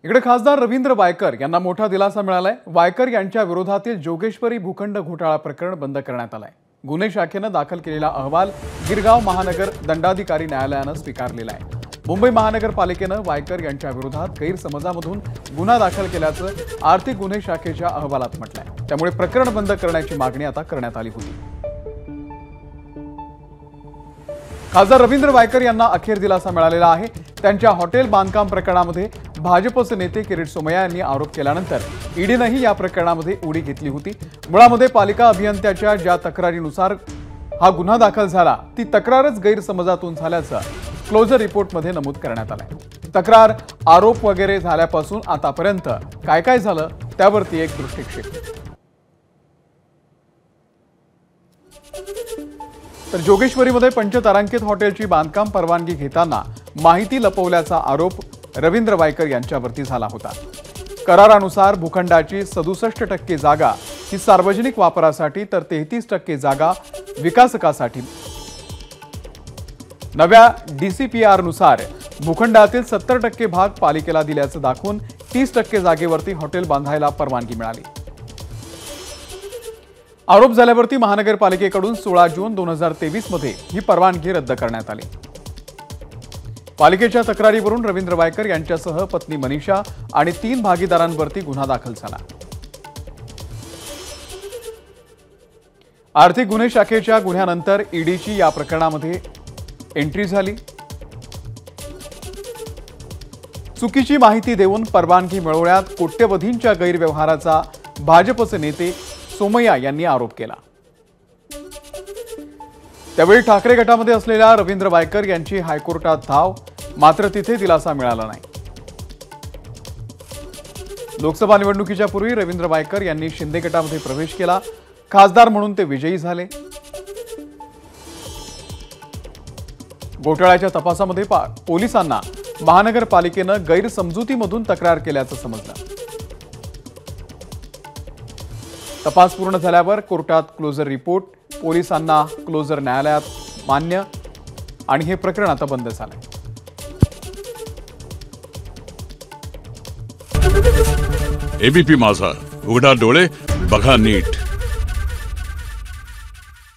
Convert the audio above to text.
इकडे खासदार रवींद्र वायकर यांना मोठा दिलासा मिळालाय। वायकर यांच्या विरोधातील जोगेश्वरी भूखंड घोटाळा प्रकरण बंद करण्यात आलंय। गुन्हे शाखेनं दाखल केलेला अहवाल गिरगाव महानगर दंडाधिकारी न्यायालयानं स्वीकारलेला आहे। मुंबई महानगरपालिकेनं वायकर यांच्या विरोधात गैरसमजामधून गुन्हा दाखल केल्याचं आर्थिक गुन्हे शाखेच्या अहवालात म्हटलंय। त्यामुळे प्रकरण बंद करण्याची मागणी आता करण्यात आली होती। खासदार रवींद्र वायकर यांना अखेर दिलासा मिळालेला आहे। त्यांच्या हॉटेल बांधकाम प्रकरणामध्ये भाजपचे नेते किरीट सोमय्या यांनी आरोप केल्यानंतर ईडीनेही या प्रकरणामध्ये उडी घेतली होती। मुळामध्ये पालिका अभियंत्याच्या ज्या तक्रारीनुसार हा गुन्हा दाखल झाला ती तक्रारच गैरसमजातून झाल्याचं क्लोजर रिपोर्टमध्ये नमूद करण्यात आलंय। तक्रार, आरोप वगैरे झाल्यापासून आतापर्यंत काय काय झालं त्यावरती एक दृष्टिक्षेप। तर जोगेश्वरीमध्ये पंचतारांकित हॉटेलची बांधकाम परवानगी घेताना माहिती लपवल्याचा आरोप रवींद्र वायकर यांच्यावरती झाला होता। करारानुसार भूखंडाची 67% जागा ही सार्वजनिक वापरासाठी तर 33% जागा विकासकासाठी। नव्या DCPR नुसार भूखंडातील 70% भाग पालिकेला दिल्याचं दाखवून 30% जागेवरती हॉटेल बांधायला परवानगी मिळाली। आरोप झाल्यावरती महानगरपालिकेकडून 16 जून 2023 मध्ये ही परवानगी रद्द करण्यात आली। पालिकेच्या तक्रारीवरून रवींद्र वायकर यांच्यासह पत्नी मनीषा आणि 3 भागीदारांवरती गुन्हा दाखल झाला। आर्थिक गुन्हे शाखेच्या गुन्ह्यानंतर ईडीची या प्रकरणामध्ये एंट्री झाली। चुकीची माहिती देऊन परवानगी मिळवण्यात कोट्यवधींच्या गैरव्यवहाराचा भाजपचे नेते सोमय्या यांनी आरोप केला। त्यावेळी ठाकरे गटामध्ये असलेल्या रवींद्र वायकर यांची हायकोर्टात धाव, मात्र तिथे दिलासा मिळाला नाही। लोकसभा निवडणुकीच्या पूर्वी रवींद्र वायकर यांनी शिंदे गटामध्ये प्रवेश केला। खासदार म्हणून ते विजयी झाले। घोटाळ्याच्या तपासामध्ये पोलिसांना महानगरपालिकेनं गैरसमजुतीमधून तक्रार केल्याचं समजलं। तपास पूर्ण झाल्यावर कोर्टात क्लोजर रिपोर्ट, पोलिसांना क्लोजर न्यायालयात मान्य आणि हे प्रकरण आता बंद झालंय। एबीपी माझा, उघडा डोळे बघा नीट।